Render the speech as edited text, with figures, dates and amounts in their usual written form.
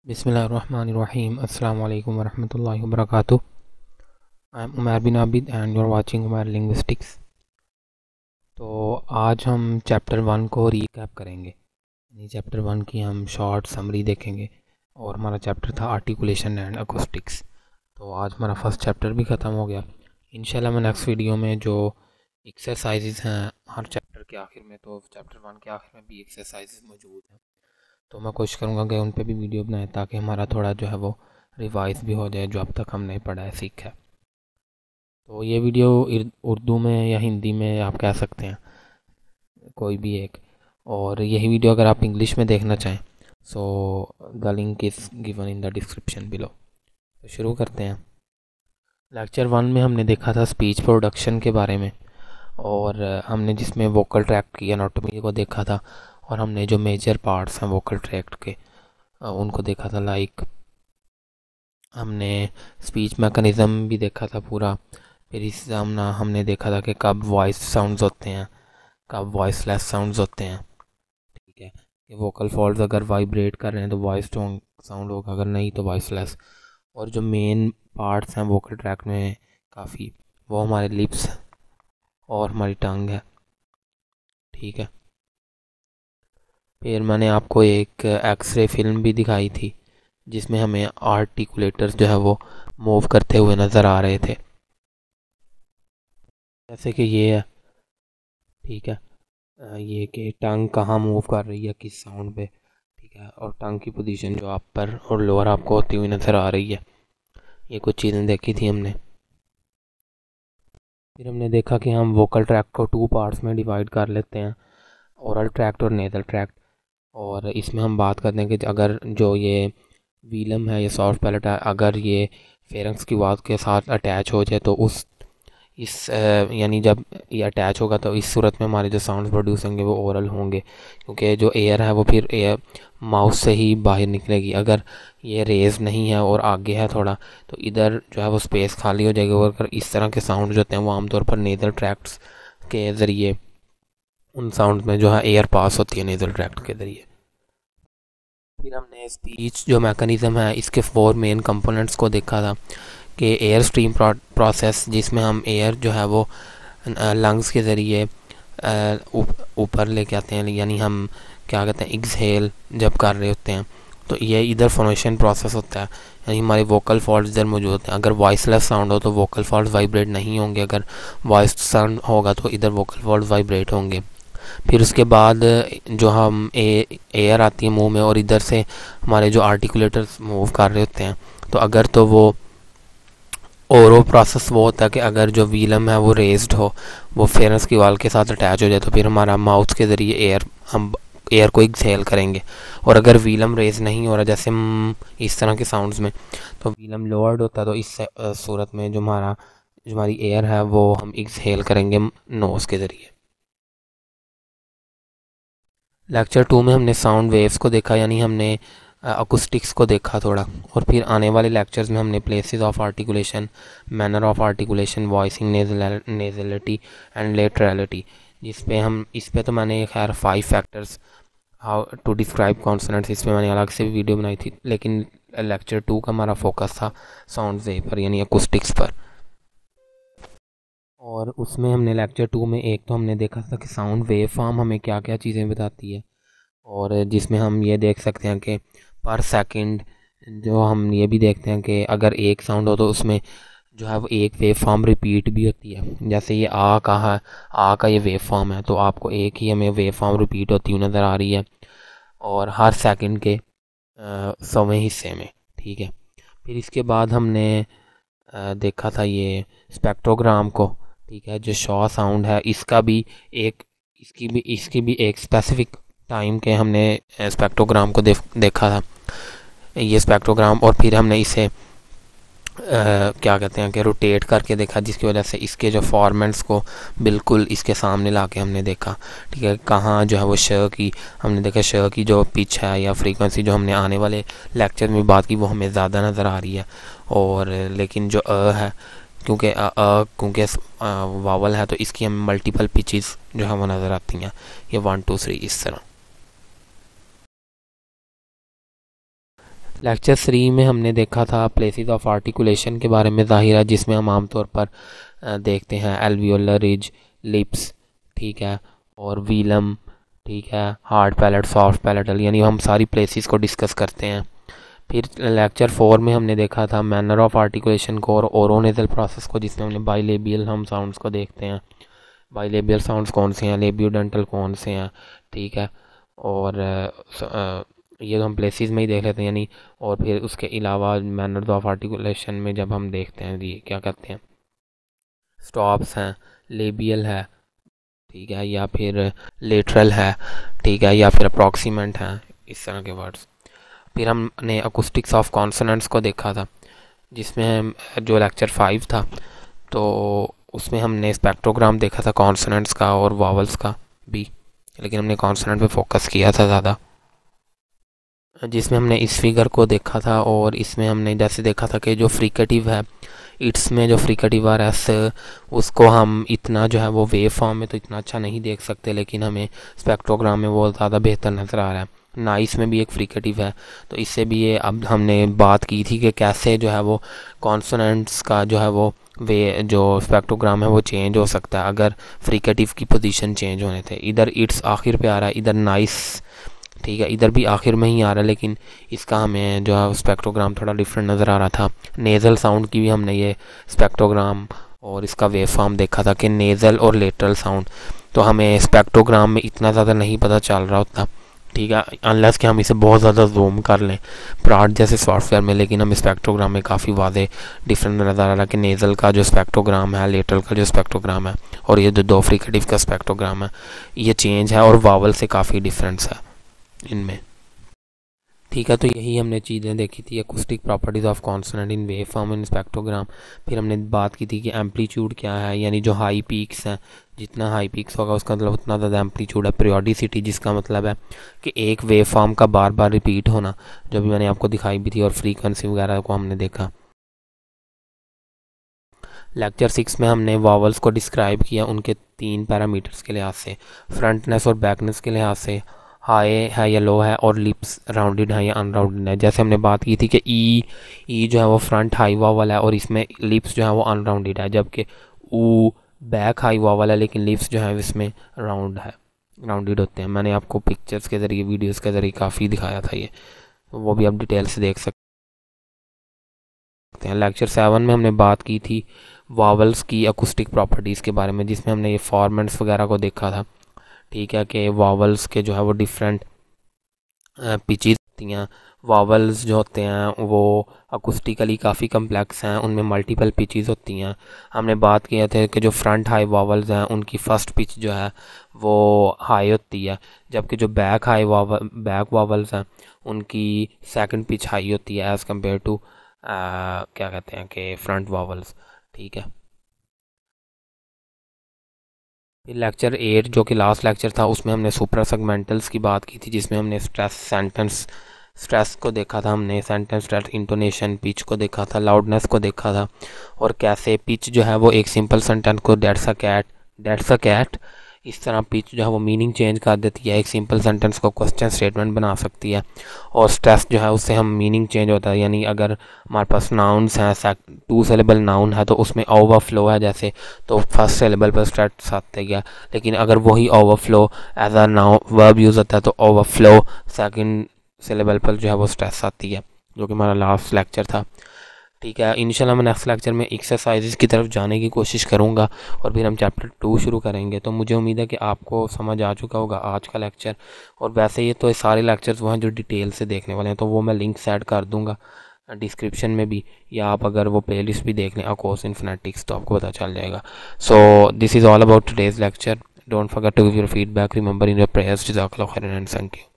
बिस्मिल्लाहिर्रहमानिर्रहीम। अस्सलाम वालेकुम वरहमतुल्लाहि वबरकातुह। I am Umar bin Abid and you are watching Umar linguistics. तो आज हम चैप्टर 1 को रीकैप करेंगे, यानी चैप्टर 1 की हम शॉर्ट समरी देखेंगे। और हमारा चैप्टर था आर्टिकुलेशन एंड अकोस्टिक्स। तो आज हमारा फर्स्ट चैप्टर भी ख़त्म हो गया। इंशाल्लाह मैं नेक्स्ट वीडियो में जो एक्सरसाइजेज़ हैं हर चैप्टर के आखिर में, तो चैप्टर 1 के आखिर में भी एक्सरसाइजेज़ मौजूद हैं, तो मैं कोशिश करूँगा कि उन पे भी वीडियो बनाएं ताकि हमारा थोड़ा जो है वो रिवाइज भी हो जाए जो अब तक हमने पढ़ा है सीखा है। तो ये वीडियो उर्दू में या हिंदी में आप कह सकते हैं, कोई भी एक। और यही वीडियो अगर आप इंग्लिश में देखना चाहें so the link is given in the description below. तो शुरू करते हैं। लेक्चर 1 में हमने देखा था स्पीच प्रोडक्शन के बारे में, और हमने जिसमें वोकल ट्रैक्ट की एनाटॉमी को देखा था, और हमने जो मेजर पार्ट्स हैं वोकल ट्रैक्ट के उनको देखा था। लाइक हमने स्पीच मैकेनिज़्म भी देखा था पूरा। फिर इस हमने देखा था कि कब वॉइस साउंड्स होते हैं, कब वॉइसलेस साउंड्स होते हैं। ठीक है, कि वोकल फॉल्ड्स अगर वाइब्रेट कर रहे हैं तो वॉइस टोन साउंड होगा, अगर नहीं तो वॉइसलेस। और जो मेन पार्ट्स हैं वोकल ट्रैक में काफ़ी, वो हमारे लिप्स और हमारी टंग है। ठीक है, फिर मैंने आपको एक एक्सरे फिल्म भी दिखाई थी जिसमें हमें आर्टिकुलेटर्स जो है वो मूव करते हुए नज़र आ रहे थे, जैसे कि ये है। ठीक है, ये कि टंग कहाँ मूव कर रही है किस साउंड पे। ठीक है, और टंग की पोजीशन जो अपर और लोअर आपको होती हुई नज़र आ रही है। ये कुछ चीज़ें देखी थी हमने। फिर हमने देखा कि हम वोकल ट्रैक को 2 पार्ट्स में डिवाइड कर लेते हैं, ओरल ट्रैक्ट और नेज़ल ट्रैक्ट। और इसमें हम बात करते हैं कि अगर जो ये वीलम है, ये सॉफ्ट पैलेट है, अगर ये फेरेंक्स की आवाज़ के साथ अटैच हो जाए तो यानी जब ये अटैच होगा तो इस सूरत में हमारे जो साउंड प्रोड्यूस होंगे वो ओरल होंगे, क्योंकि जो एयर है वो फिर एयर माउथ से ही बाहर निकलेगी। अगर ये रेज नहीं है और आगे है थोड़ा, तो इधर जो है वो स्पेस खाली हो जाएगी। और अगर इस तरह के साउंड जो होते हैं वो आमतौर पर नेज़ल ट्रैक्ट्स के ज़रिए उन साउंड में जो है एयर पास होती है नेज़ल ट्रैक्ट के ज़रिए। फिर हमने स्पीच जो मैकेनिज़्म है इसके 4 मेन कंपोनेंट्स को देखा था, कि एयर स्ट्रीम प्रोसेस, जिसमें हम एयर जो है वो लंग्स के ज़रिए ऊपर लेके आते हैं, यानी हम क्या कहते हैं एक्सहेल जब कर रहे होते हैं, तो ये इधर फोनेशन प्रोसेस होता है, यानी हमारे वोकल फॉल्ड्स इधर मौजूद होते हैं। अगर वॉइसलेस साउंड हो तो वोकल फॉल्ड्स वाइब्रेट नहीं होंगे, अगर वॉइस साउंड होगा तो इधर वोकल फॉल्ड्स वाइब्रेट होंगे। फिर उसके बाद जो हम एयर आती है मुंह में, और इधर से हमारे जो आर्टिकुलेटर्स मूव कर रहे होते हैं, तो अगर तो वो ओरो प्रोसेस वो होता है कि अगर जो वीलम है वो रेज्ड हो, वो फेरेंस की वाल के साथ अटैच हो जाए, तो फिर हमारा माउथ के ज़रिए हम एयर को एक्सहेल करेंगे। और अगर वीलम रेज नहीं हो रहा, जैसे इस तरह के साउंड्स में, तो वीलम लोअर्ड होता है, तो इस सूरत में जो हमारी एयर है वो हम एक्सहेल करेंगे नोज़ के ज़रिए। लेक्चर 2 में हमने साउंड वेव्स को देखा, यानी हमने अकुस्टिक्स को देखा थोड़ा। और फिर आने वाले लेक्चर्स में हमने places of articulation, manner of articulation, voicing, nasality and laterality, इस पे तो मैंने खैर 5 factors how to describe consonants, इस पर मैंने अलग से भी वीडियो बनाई थी, लेकिन लेक्चर 2 का हमारा फोकस था साउंड वेव पर, यानी अकुस्टिक्स पर। और उसमें हमने लेक्चर 2 में एक तो हमने देखा था कि साउंड वेव फॉर्म हमें क्या क्या चीज़ें बताती है, और जिसमें हम ये देख सकते हैं कि पर सेकंड जो हम ये भी देखते हैं कि अगर एक साउंड हो तो उसमें जो है वो एक वेव फॉर्म रिपीट भी होती है। जैसे ये आ का है, आ का ये वेव फॉर्म है, तो आपको एक ही हमें वेव फॉर्म रिपीट होती हुई नज़र आ रही है, और हर सेकंड के 100वें हिस्से में। ठीक है, फिर इसके बाद हमने देखा था ये स्पेक्ट्रोग्राम को। ठीक है, जो शॉ साउंड है इसकी भी एक स्पेसिफिक टाइम के हमने स्पेक्ट्रोग्राम को देखा था, ये स्पेक्ट्रोग्राम। और फिर हमने इसे क्या कहते हैं कि रोटेट करके देखा, जिसकी वजह से इसके जो फॉर्मेट्स को बिल्कुल इसके सामने ला के हमने देखा। ठीक है, कहाँ जो है वो श की हमने देखा, श की जो पिच है या फ्रीक्वेंसी जो हमने आने वाले लेक्चर में बात की वो हमें ज़्यादा नज़र आ रही है। और लेकिन जो है, क्योंकि वावल है, तो इसकी हमें मल्टीपल पिचेस जो है वो नज़र आती हैं, ये 1 2 3 इस तरह। लेक्चर 3 में हमने देखा था प्लेसेस ऑफ आर्टिकुलेशन के बारे में ज़ाहिर है, जिसमें हम आमतौर पर देखते हैं एल्वियोलर रिज, लिप्स, ठीक है, और वीलम, ठीक है, हार्ड पैलेट, सॉफ्ट पैलेटल, यानी हम सारी प्लेसेस को डिस्कस करते हैं। फिर लेक्चर 4 में हमने देखा था मैनर ऑफ आर्टिकुलेशन को और ओरोनेजल प्रोसेस को, जिसमें हमने बाइलेबियल हम साउंड्स को देखते हैं। बाइलेबियल साउंड्स कौन से हैं, लेबियोडेंटल कौन से हैं, ठीक है, और ये हम प्लेसेस में ही देख लेते हैं यानी। और फिर उसके अलावा मैनर्स ऑफ आर्टिकुलेशन में जब हम देखते हैं ये क्या कहते हैं, स्टॉप्स हैं, लेबियल है, ठीक है, या फिर लेटरल है, ठीक है, या फिर अप्रॉक्सीमेंट है, इस तरह के वर्ड्स। फिर हमने अकूस्टिक्स ऑफ कॉन्सोनेंट्स को देखा था, जिसमें जो लेक्चर 5 था तो उसमें हमने स्पेक्ट्रोग्राम देखा था कॉन्सोनेंट्स का और वावल्स का भी, लेकिन हमने कॉन्सोनेंट पे फोकस किया था ज़्यादा। जिसमें हमने इस फिगर को देखा था और इसमें हमने जैसे देखा था कि जो फ्रिकेटिव है, इट्स में जो फ्रिकेटिव आर एस, उसको हम इतना जो है वो वेव फॉर्म में तो इतना अच्छा नहीं देख सकते, लेकिन हमें स्पेक्ट्रोग्राम में वो ज़्यादा बेहतर नज़र आ रहा है। नाइस में भी एक फ्रिकेटिव है, तो इससे भी ये अब हमने बात की थी कि कैसे जो है वो कॉन्सोनेंट्स का जो है वो वे जो स्पेक्ट्रोग्राम है वो चेंज हो सकता है अगर फ्रिकेटिव की पोजीशन चेंज होने थे। इधर इट्स आखिर पे आ रहा है, इधर नाइस, ठीक है, इधर भी आखिर में ही आ रहा है, लेकिन इसका हमें जो है स्पेक्ट्रोग्राम थोड़ा डिफरेंट नज़र आ रहा था। नेज़ल साउंड की भी हमने ये स्पेक्ट्रोग्राम और इसका वेव फॉर्म देखा था कि नेज़ल और लेटरल साउंड, तो हमें स्पेक्ट्रोग्राम में इतना ज़्यादा नहीं पता चल रहा होता, ठीक है, अनलेस कि हम इसे बहुत ज़्यादा जूम कर लें प्राट जैसे सॉफ्टवेयर में, लेकिन हम स्पेक्ट्रोग्राम में काफ़ी वादे डिफरेंट नज़र आ रहा है कि नेज़ल का जो स्पेक्ट्रोग्राम है, लेटरल का जो स्पेक्ट्रोग्राम है और ये जो दो फ्रिकेटिव का स्पेक्ट्रोग्राम है, ये चेंज है और वावल से काफ़ी डिफरेंस है इनमें, ठीक है। तो यही हमने चीज़ें देखी थी, acoustic properties of consonant in wave form in spectrogram. फिर हमने बात की थी कि एम्पलीट्यूड क्या है, यानी जो हाई पीक्स हैं, जितना हाई पीक्स होगा उसका मतलब उतना ज़्यादा एम्पलीट्यूड है। पीरियोडिसिटी, जिसका मतलब है कि एक वेव फॉर्म का बार बार रिपीट होना, जो भी मैंने आपको दिखाई भी थी, और फ्रीक्वेंसी वगैरह को हमने देखा। लेक्चर 6 में हमने वावल्स को डिस्क्राइब किया उनके 3 पैरामीटर्स के लिहाज से, फ्रंटनेस और बैकनेस के लिहाज से, हाई है या लो है, और लिप्स राउंडेड है या अनराउंडेड है। जैसे हमने बात की थी कि ई जो है वो फ्रंट हाई वावल है और इसमें लिप्स जो है वो अनराउंडेड है, जबकि ऊ बैक हाई वावल है लेकिन लिप्स जो है इसमें राउंडेड होते हैं। मैंने आपको पिक्चर्स के ज़रिए, वीडियोस के ज़रिए काफ़ी दिखाया था ये, तो वो भी आप डिटेल से देख सकते हैं। लेक्चर 7 में हमने बात की थी वावल्स की अकूस्टिक प्रॉपर्टीज़ के बारे में, जिसमें हमने ये फॉर्मेट्स वगैरह को देखा था, ठीक है, कि वावल्स के जो है वो डिफरेंट पिचेस होती हैं। वावल्स जो होते हैं वो अकूस्टिकली काफ़ी कम्प्लेक्स हैं, उनमें मल्टीपल पिचेस होती हैं। हमने बात किया था कि जो फ्रंट हाई वावल्स हैं उनकी फ़र्स्ट पिच जो है वो हाई होती है, जबकि जो बैक वावल्स हैं उनकी सेकंड पिच हाई होती है एज़ कम्पेयर टू क्या कहते हैं कि फ्रंट वावल्स, ठीक है। फिर लेक्चर 8 जो कि लास्ट लेक्चर था, उसमें हमने सुप्रा सेगमेंटल्स की बात की थी, जिसमें हमने सेंटेंस स्ट्रेस को देखा था, हमने सेंटेंस स्ट्रेस, इंटोनेशन, पिच को देखा था, लाउडनेस को देखा था, और कैसे पिच जो है वो एक सिंपल सेंटेंस को दैट्स अ कैट इस तरह पिच जो है वो मीनिंग चेंज कर देती है, एक सिंपल सेंटेंस को क्वेश्चन स्टेटमेंट बना सकती है। और स्ट्रेस जो है उससे हम मीनिंग चेंज होता है, यानी अगर हमारे पास नाउन्स हैं, 2 सिलेबल नाउन है तो उसमें ओवरफ्लो है जैसे, तो फर्स्ट सिलेबल पर स्ट्रेस आते गया, लेकिन अगर वही overflow as a noun verb use होता है तो ओवरफ्लो सेकंड सिलेबल पर जो है वो स्ट्रेस आती है, जो कि हमारा लास्ट लेक्चर था, ठीक है। इंशाल्लाह मैं नेक्स्ट लेक्चर में एक्सरसाइजेस की तरफ जाने की कोशिश करूँगा और फिर हम चैप्टर 2 शुरू करेंगे। तो मुझे उम्मीद है कि आपको समझ आ चुका होगा आज का लेक्चर, और वैसे ये तो सारे लेक्चर्स वो हैं जो डिटेल से देखने वाले हैं, तो वो मैं लिंक्स ऐड कर दूँगा डिस्क्रिप्शन में भी, या आप अगर वो प्लेलिस्ट भी देख लें अ कोर्स इन फोनेटिक्स तो आपको पता चल जाएगा। So this is all about today's lecture. Don't forget to give your feedback, remember in your prayers. जज़ाकल्लाहु खैरन एंड थैंक यू।